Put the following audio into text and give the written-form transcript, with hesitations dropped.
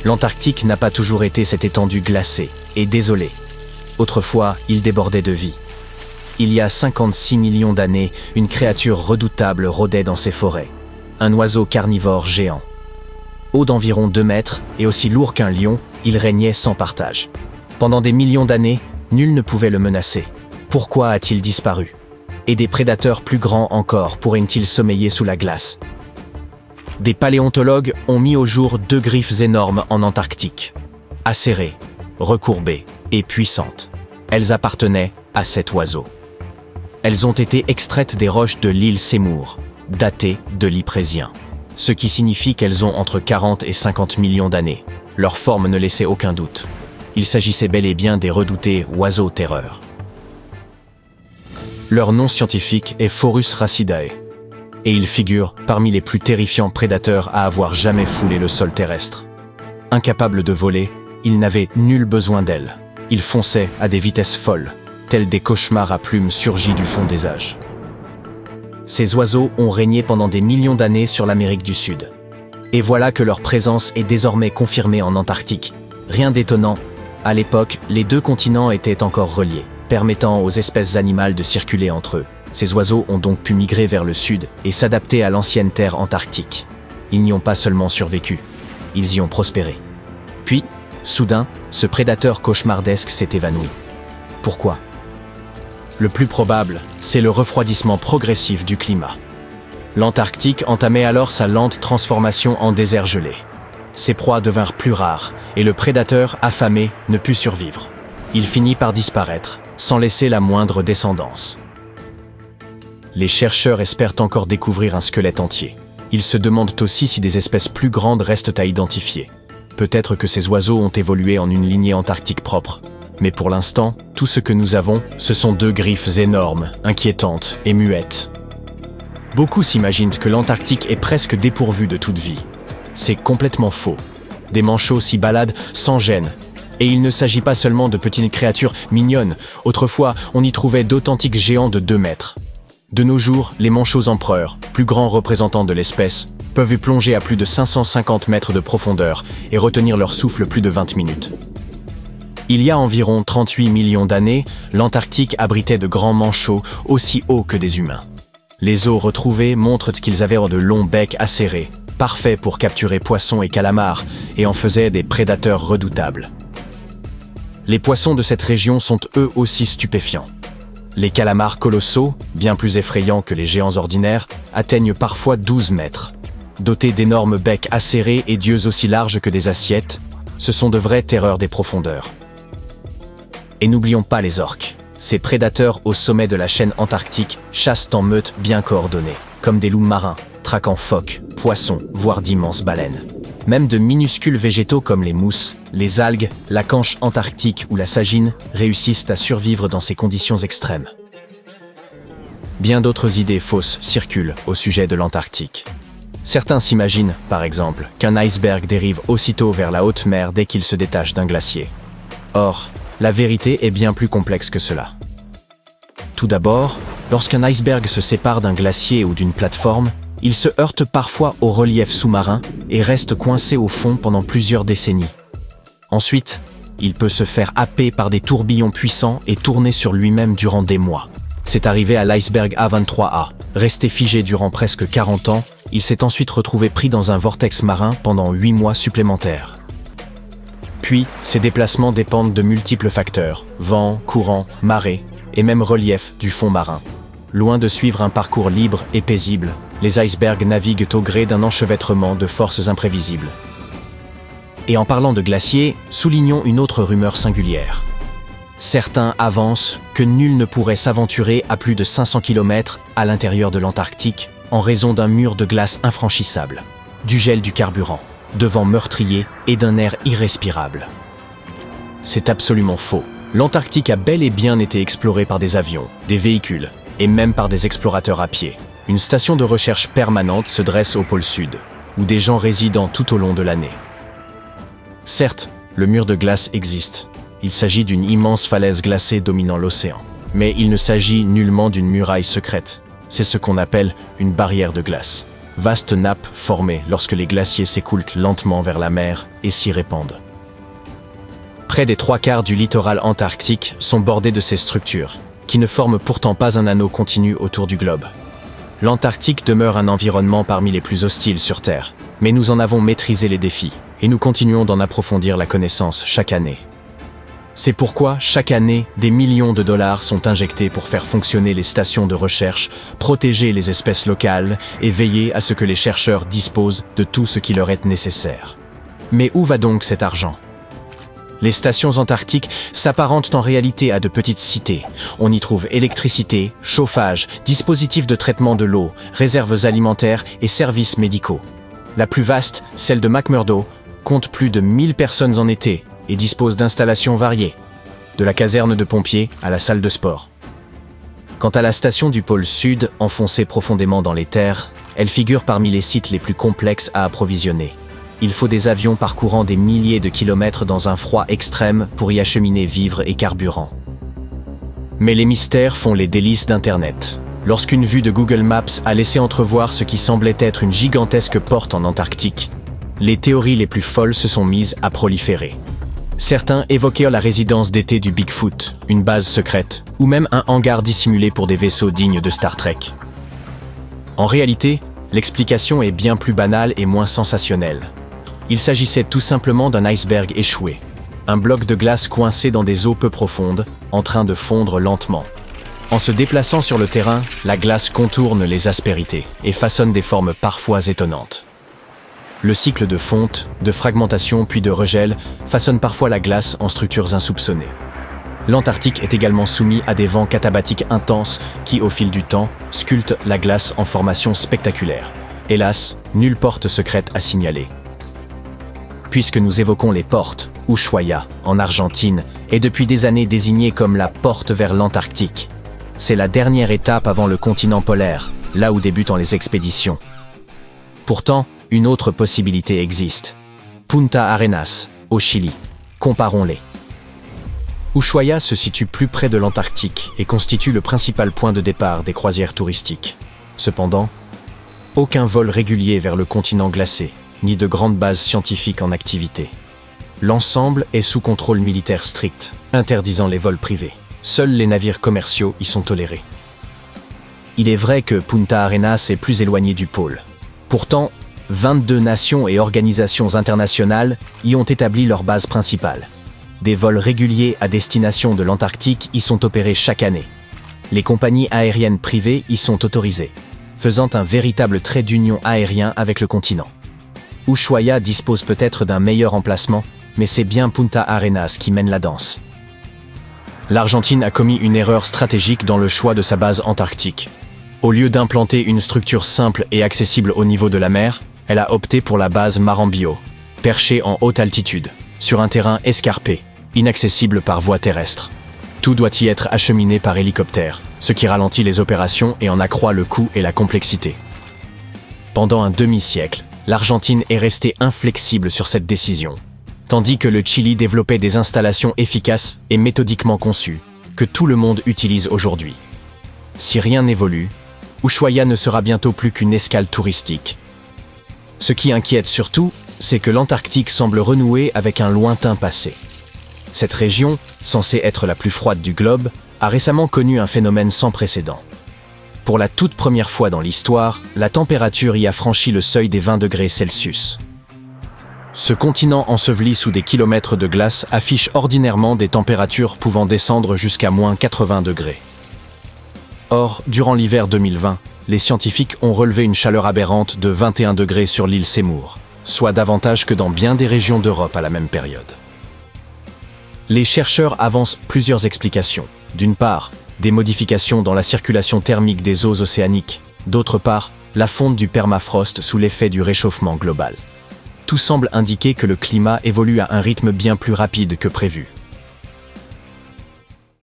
L'Antarctique n'a pas toujours été cette étendue glacée et désolée. Autrefois, il débordait de vie. Il y a 56 millions d'années, une créature redoutable rôdait dans ces forêts. Un oiseau carnivore géant. Haut d'environ 2 mètres et aussi lourd qu'un lion, il régnait sans partage. Pendant des millions d'années, nul ne pouvait le menacer. Pourquoi a-t-il disparu? Et des prédateurs plus grands encore pourraient-ils sommeiller sous la glace? Des paléontologues ont mis au jour 2 griffes énormes en Antarctique. Acérées, recourbées et puissantes. Elles appartenaient à cet oiseau. Elles ont été extraites des roches de l'île Seymour, datées de l'Yprésien. Ce qui signifie qu'elles ont entre 40 et 50 millions d'années. Leur forme ne laissait aucun doute. Il s'agissait bel et bien des redoutés oiseaux terreurs. Leur nom scientifique est Phorus racidae, et ils figurent parmi les plus terrifiants prédateurs à avoir jamais foulé le sol terrestre. Incapables de voler, ils n'avaient nul besoin d'ailes. Ils fonçaient à des vitesses folles, tels des cauchemars à plumes surgis du fond des âges. Ces oiseaux ont régné pendant des millions d'années sur l'Amérique du Sud. Et voilà que leur présence est désormais confirmée en Antarctique. Rien d'étonnant, à l'époque, les 2 continents étaient encore reliés, permettant aux espèces animales de circuler entre eux. Ces oiseaux ont donc pu migrer vers le sud et s'adapter à l'ancienne terre antarctique. Ils n'y ont pas seulement survécu, ils y ont prospéré. Puis, soudain, ce prédateur cauchemardesque s'est évanoui. Pourquoi? Le plus probable, c'est le refroidissement progressif du climat. L'Antarctique entamait alors sa lente transformation en désert gelé. Ses proies devinrent plus rares et le prédateur, affamé, ne put survivre. Il finit par disparaître, sans laisser la moindre descendance. Les chercheurs espèrent encore découvrir un squelette entier. Ils se demandent aussi si des espèces plus grandes restent à identifier. Peut-être que ces oiseaux ont évolué en une lignée antarctique propre. Mais pour l'instant, tout ce que nous avons, ce sont 2 griffes énormes, inquiétantes et muettes. Beaucoup s'imaginent que l'Antarctique est presque dépourvu de toute vie. C'est complètement faux. Des manchots s'y baladent sans gêne. Et il ne s'agit pas seulement de petites créatures mignonnes. Autrefois, on y trouvait d'authentiques géants de 2 mètres. De nos jours, les manchots empereurs, plus grands représentants de l'espèce, peuvent y plonger à plus de 550 mètres de profondeur et retenir leur souffle plus de 20 minutes. Il y a environ 38 millions d'années, l'Antarctique abritait de grands manchots aussi hauts que des humains. Les os retrouvés montrent qu'ils avaient de longs becs acérés, parfaits pour capturer poissons et calamars, et en faisaient des prédateurs redoutables. Les poissons de cette région sont eux aussi stupéfiants. Les calamars colossaux, bien plus effrayants que les géants ordinaires, atteignent parfois 12 mètres. Dotés d'énormes becs acérés et d'yeux aussi larges que des assiettes, ce sont de vraies terreurs des profondeurs. Et n'oublions pas les orques. Ces prédateurs au sommet de la chaîne antarctique chassent en meute bien coordonnées, comme des loups marins, traquant phoques, poissons, voire d'immenses baleines. Même de minuscules végétaux comme les mousses, les algues, la canche antarctique ou la sagine réussissent à survivre dans ces conditions extrêmes. Bien d'autres idées fausses circulent au sujet de l'Antarctique. Certains s'imaginent, par exemple, qu'un iceberg dérive aussitôt vers la haute mer dès qu'il se détache d'un glacier. Or, la vérité est bien plus complexe que cela. Tout d'abord, lorsqu'un iceberg se sépare d'un glacier ou d'une plateforme, il se heurte parfois au relief sous-marin et reste coincé au fond pendant plusieurs décennies. Ensuite, il peut se faire happer par des tourbillons puissants et tourner sur lui-même durant des mois. C'est arrivé à l'iceberg A23A. Resté figé durant presque 40 ans, il s'est ensuite retrouvé pris dans un vortex marin pendant 8 mois supplémentaires. Puis, ces déplacements dépendent de multiples facteurs, vent, courant, marée et même relief du fond marin. Loin de suivre un parcours libre et paisible, les icebergs naviguent au gré d'un enchevêtrement de forces imprévisibles. Et en parlant de glaciers, soulignons une autre rumeur singulière. Certains avancent que nul ne pourrait s'aventurer à plus de 500 km à l'intérieur de l'Antarctique en raison d'un mur de glace infranchissable, du gel du carburant, de vents meurtriers et d'un air irrespirable. C'est absolument faux. L'Antarctique a bel et bien été explorée par des avions, des véhicules et même par des explorateurs à pied. Une station de recherche permanente se dresse au pôle Sud, où des gens résident tout au long de l'année. Certes, le mur de glace existe. Il s'agit d'une immense falaise glacée dominant l'océan. Mais il ne s'agit nullement d'une muraille secrète. C'est ce qu'on appelle une barrière de glace. vastes nappes formées lorsque les glaciers s'écoulent lentement vers la mer et s'y répandent. Près des 3/4 du littoral antarctique sont bordés de ces structures, qui ne forment pourtant pas un anneau continu autour du globe. L'Antarctique demeure un environnement parmi les plus hostiles sur Terre, mais nous en avons maîtrisé les défis, et nous continuons d'en approfondir la connaissance chaque année. C'est pourquoi, chaque année, des millions de dollars sont injectés pour faire fonctionner les stations de recherche, protéger les espèces locales et veiller à ce que les chercheurs disposent de tout ce qui leur est nécessaire. Mais où va donc cet argent ? Les stations antarctiques s'apparentent en réalité à de petites cités. On y trouve électricité, chauffage, dispositifs de traitement de l'eau, réserves alimentaires et services médicaux. La plus vaste, celle de McMurdo, compte plus de 1000 personnes en été et dispose d'installations variées, de la caserne de pompiers à la salle de sport. Quant à la station du pôle Sud, enfoncée profondément dans les terres, elle figure parmi les sites les plus complexes à approvisionner. Il faut des avions parcourant des milliers de kilomètres dans un froid extrême pour y acheminer vivres et carburant. Mais les mystères font les délices d'Internet. Lorsqu'une vue de Google Maps a laissé entrevoir ce qui semblait être une gigantesque porte en Antarctique, les théories les plus folles se sont mises à proliférer. Certains évoquèrent la résidence d'été du Bigfoot, une base secrète, ou même un hangar dissimulé pour des vaisseaux dignes de Star Trek. En réalité, l'explication est bien plus banale et moins sensationnelle. Il s'agissait tout simplement d'un iceberg échoué, un bloc de glace coincé dans des eaux peu profondes, en train de fondre lentement. En se déplaçant sur le terrain, la glace contourne les aspérités et façonne des formes parfois étonnantes. Le cycle de fonte, de fragmentation puis de regel façonne parfois la glace en structures insoupçonnées. L'Antarctique est également soumis à des vents catabatiques intenses qui, au fil du temps, sculptent la glace en formations spectaculaires. Hélas, nulle porte secrète à signaler. Puisque nous évoquons les portes, Ushuaia, en Argentine, est depuis des années désignée comme la porte vers l'Antarctique. C'est la dernière étape avant le continent polaire, là où débutent les expéditions. Pourtant, une autre possibilité existe. Punta Arenas, au Chili. Comparons-les. Ushuaia se situe plus près de l'Antarctique et constitue le principal point de départ des croisières touristiques. Cependant, aucun vol régulier vers le continent glacé, ni de grandes bases scientifiques en activité. L'ensemble est sous contrôle militaire strict, interdisant les vols privés. Seuls les navires commerciaux y sont tolérés. Il est vrai que Punta Arenas est plus éloigné du pôle. Pourtant, 22 nations et organisations internationales y ont établi leur base principale. Des vols réguliers à destination de l'Antarctique y sont opérés chaque année. Les compagnies aériennes privées y sont autorisées, faisant un véritable trait d'union aérien avec le continent. Ushuaia dispose peut-être d'un meilleur emplacement, mais c'est bien Punta Arenas qui mène la danse. L'Argentine a commis une erreur stratégique dans le choix de sa base antarctique. Au lieu d'implanter une structure simple et accessible au niveau de la mer, elle a opté pour la base Marambio, perchée en haute altitude, sur un terrain escarpé, inaccessible par voie terrestre. Tout doit y être acheminé par hélicoptère, ce qui ralentit les opérations et en accroît le coût et la complexité. Pendant un demi-siècle, l'Argentine est restée inflexible sur cette décision, tandis que le Chili développait des installations efficaces et méthodiquement conçues, que tout le monde utilise aujourd'hui. Si rien n'évolue, Ushuaia ne sera bientôt plus qu'une escale touristique. Ce qui inquiète surtout, c'est que l'Antarctique semble renouer avec un lointain passé. Cette région, censée être la plus froide du globe, a récemment connu un phénomène sans précédent. Pour la toute première fois dans l'histoire, la température y a franchi le seuil des 20 degrés Celsius. Ce continent enseveli sous des kilomètres de glace affiche ordinairement des températures pouvant descendre jusqu'à moins 80 degrés. Or, durant l'hiver 2020, les scientifiques ont relevé une chaleur aberrante de 21 degrés sur l'île Seymour, soit davantage que dans bien des régions d'Europe à la même période. Les chercheurs avancent plusieurs explications. D'une part, des modifications dans la circulation thermique des eaux océaniques. D'autre part, la fonte du permafrost sous l'effet du réchauffement global. Tout semble indiquer que le climat évolue à un rythme bien plus rapide que prévu.